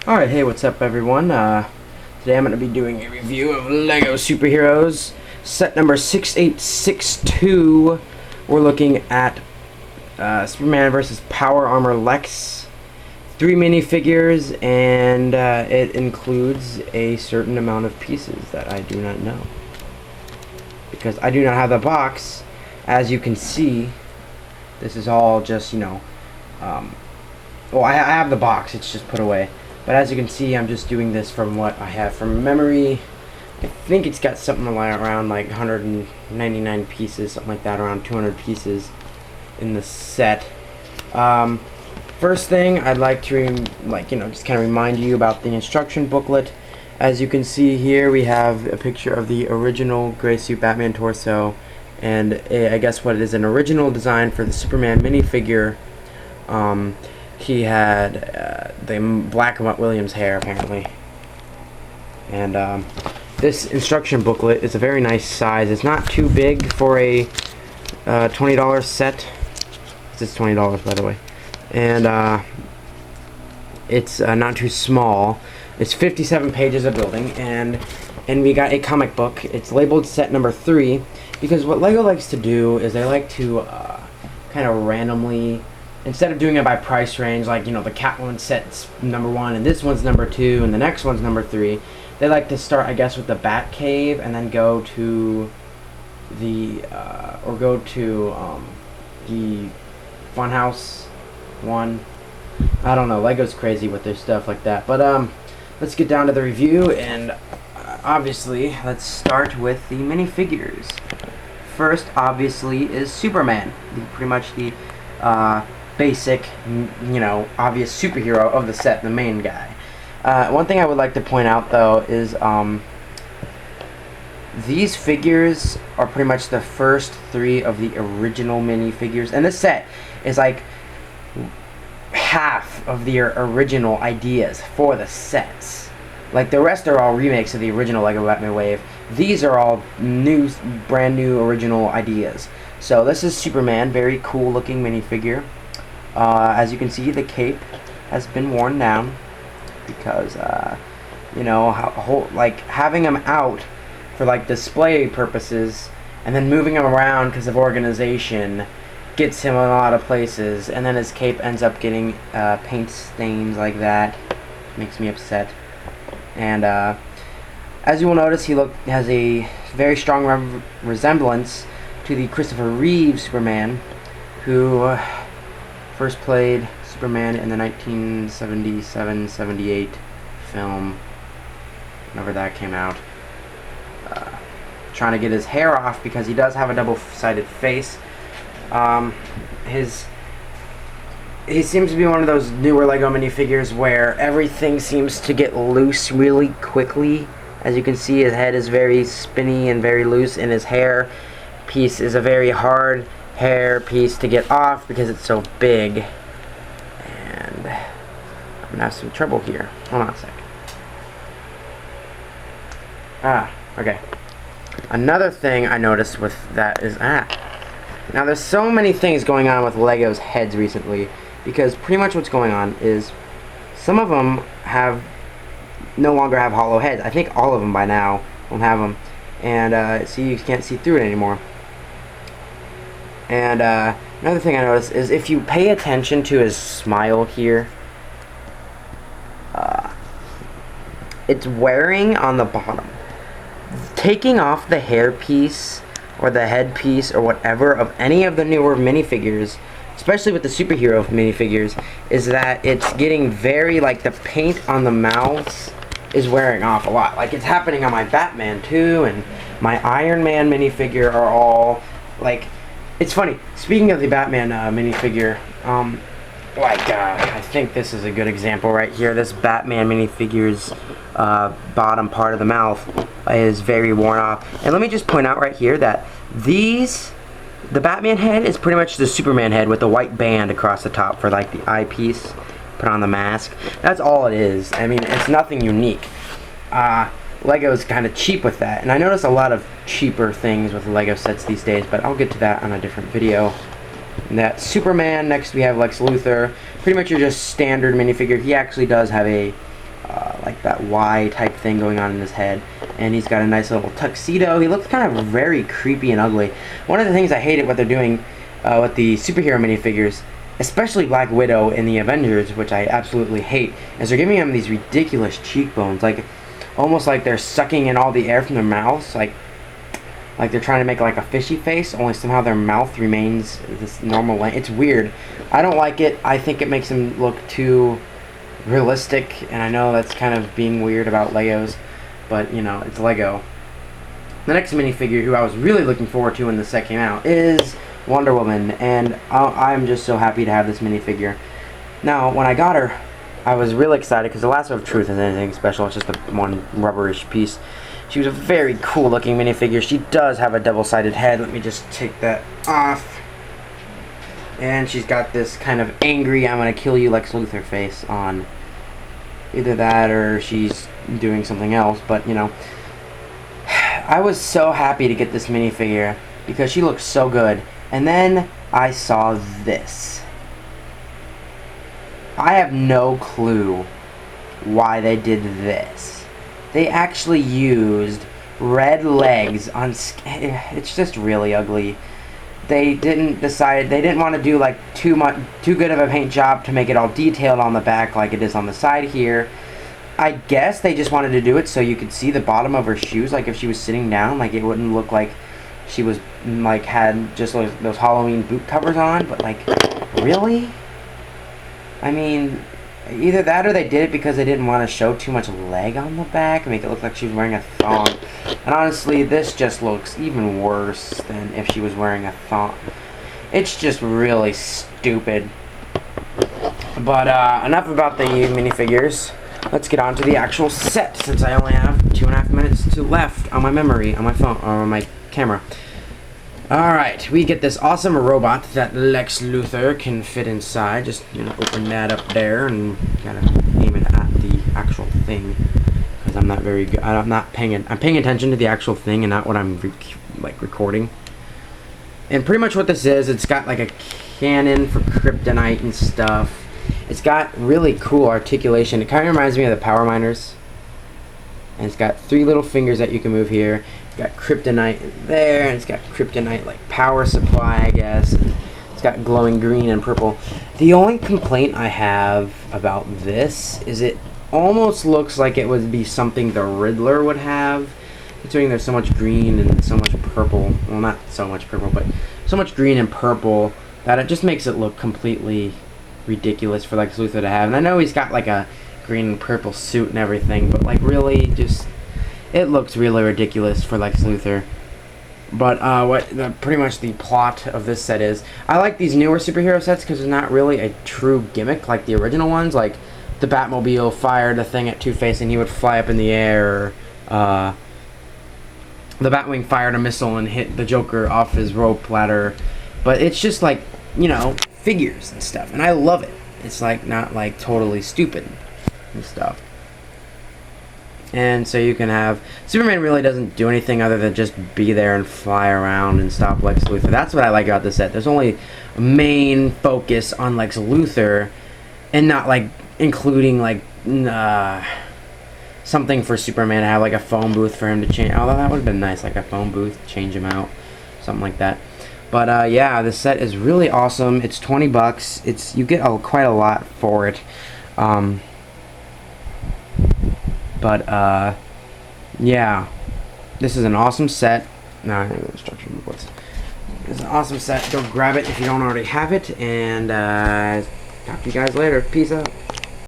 Alright, hey, what's up everyone? Today I'm going to be doing a review of LEGO Superheroes, set number 6862. We're looking at Superman vs. Power Armor Lex, 3 minifigures, and it includes a certain amount of pieces that I do not know. Because I do not have the box, as you can see, this is all just, well, I have the box, it's just put away. But as you can see, I'm just doing this from what I have from memory. I think it's got something around like 199 pieces, something like that, around 200 pieces in the set. First thing, I'd like to, just kind of remind you about the instruction booklet. As you can see here, we have a picture of the original gray suit Batman torso, and I guess what it is, an original design for the Superman minifigure. He had the black Williams hair, apparently. And this instruction booklet is a very nice size. It's not too big for a $20 set. This is $20, by the way. And it's not too small. It's 57 pages of building, and we got a comic book. It's labeled set number 3 because what LEGO likes to do is they like to kind of randomly, instead of doing it by price range, like, the Catwoman set's number 1 and this one's number 2 and the next one's number 3, they like to start, I guess, with the Batcave and then go to the the Funhouse one. I don't know, LEGO's crazy with their stuff like that. But let's get down to the review, and obviously let's start with the minifigures. First, obviously, is Superman, pretty much the basic, obvious superhero of the set, the main guy. One thing I would like to point out, though, is these figures are pretty much the first 3 of the original minifigures, and this set is like half of the original ideas for the sets. Like, the rest are all remakes of the original LEGO Batman Wave. These are all brand new original ideas. So this is Superman, very cool looking minifigure. As you can see, the cape has been worn down because, having him out for display purposes and then moving him around because of organization gets him in a lot of places, and then his cape ends up getting paint stains like that. Makes me upset. And as you will notice, he has a very strong resemblance to the Christopher Reeve Superman, who first played Superman in the 1977-78 film, whenever that came out. Trying to get his hair off because he does have a double-sided face. He seems to be one of those newer LEGO minifigures where everything seems to get loose really quickly. As you can see, his head is very spinny and very loose, and his hair piece is a very hard hair piece to get off because it's so big. And I'm gonna have some trouble here. Hold on a sec. Okay. Another thing I noticed with that is now there's so many things going on with LEGO's heads recently, because pretty much what's going on is some of them no longer have hollow heads. I think all of them by now don't have them, and see, you can't see through it anymore. And another thing I noticed is if you pay attention to his smile here, it's wearing on the bottom. Taking off the hair piece or the head piece or whatever of any of the newer minifigures, especially with the superhero minifigures, is that it's getting very, the paint on the mouths is wearing off a lot. It's happening on my Batman too, and my Iron Man minifigure are all, it's funny, speaking of the Batman minifigure, I think this is a good example right here. This Batman minifigure's bottom part of the mouth is very worn off. And let me just point out right here that the Batman head is pretty much the Superman head with the white band across the top for the eyepiece, put on the mask. That's all it is. I mean, it's nothing unique. LEGO's kind of cheap with that, and I notice a lot of cheaper things with LEGO sets these days, but I'll get to that on a different video. And that Superman, next we have Lex Luthor. Pretty much your just standard minifigure. He actually does have a like that Y type thing going on in his head, and he's got a nice little tuxedo. He looks kind of very creepy and ugly. One of the things I hated what they're doing with the superhero minifigures, especially Black Widow in the Avengers, which I absolutely hate, is they're giving him these ridiculous cheekbones, like almost like they're sucking in all the air from their mouths, like they're trying to make like a fishy face, only somehow their mouth remains this normal length. It's weird. I don't like it. I think it makes him look too realistic, and I know that's kind of being weird about Legos, but you know, it's Lego. The next minifigure who I was really looking forward to when the set came out is Wonder Woman, and I'm just so happy to have this minifigure. Now, when I got her, I was really excited because the Lasso of Truth isn't anything special. It's just a one rubberish piece. She was a very cool looking minifigure. She does have a double-sided head. Let me just take that off. And she's got this kind of angry, I'm gonna kill you Lex Luthor face on. Either that or she's doing something else, but you know. I was so happy to get this minifigure because she looks so good. And then I saw this. I have no clue why they did this. They actually used red legs on. It's just really ugly. They didn't want to do like too good of a paint job to make it all detailed on the back like it is on the side here. I guess they just wanted to do it so you could see the bottom of her shoes, like if she was sitting down, like it wouldn't look like she was like had just those Halloween boot covers on. But like, really? I mean, either that or they did it because they didn't want to show too much leg on the back and make it look like she was wearing a thong. And honestly, this just looks even worse than if she was wearing a thong. It's just really stupid. But enough about the minifigures. Let's get on to the actual set, since I only have 2.5 minutes left on my memory, on my phone, or on my camera. Alright, we get this awesome robot that Lex Luthor can fit inside. Just, you know, open that up there and gotta aim it at the actual thing. Because I'm not very good. I'm paying attention to the actual thing and not what I'm recording. And pretty much what this is, it's got like a cannon for kryptonite and stuff. It's got really cool articulation. It kind of reminds me of the Power Miners. And it's got 3 little fingers that you can move here. It's got kryptonite there, and it's got kryptonite like power supply, I guess. And it's got glowing green and purple. The only complaint I have about this is it almost looks like it would be something the Riddler would have, considering there's so much green and so much purple. Well, not so much purple, but so much green and purple that it just makes it look completely ridiculous for Lex Luthor to have. And I know he's got like a green and purple suit and everything, but like really just it looks really ridiculous for Lex Luthor. But pretty much the plot of this set is, I like these newer superhero sets because it's not really a true gimmick like the original ones. Like the Batmobile fired a thing at Two-Face and he would fly up in the air. Or, the Batwing fired a missile and hit the Joker off his rope ladder. But it's just like, you know, figures and stuff, and I love it. It's like not like totally stupid and stuff. And so you can have Superman really doesn't do anything other than just be there and fly around and stop Lex Luthor. That's what I like about the set. There's only a main focus on Lex Luthor, and not like including like something for Superman to have, like a phone booth for him to change. Although that would have been nice, like a phone booth, change him out, something like that. But yeah, the set is really awesome. It's $20. You get quite a lot for it. Yeah, this is an awesome set. Instruction booklets. It's an awesome set. Go grab it if you don't already have it. And talk to you guys later. Peace out.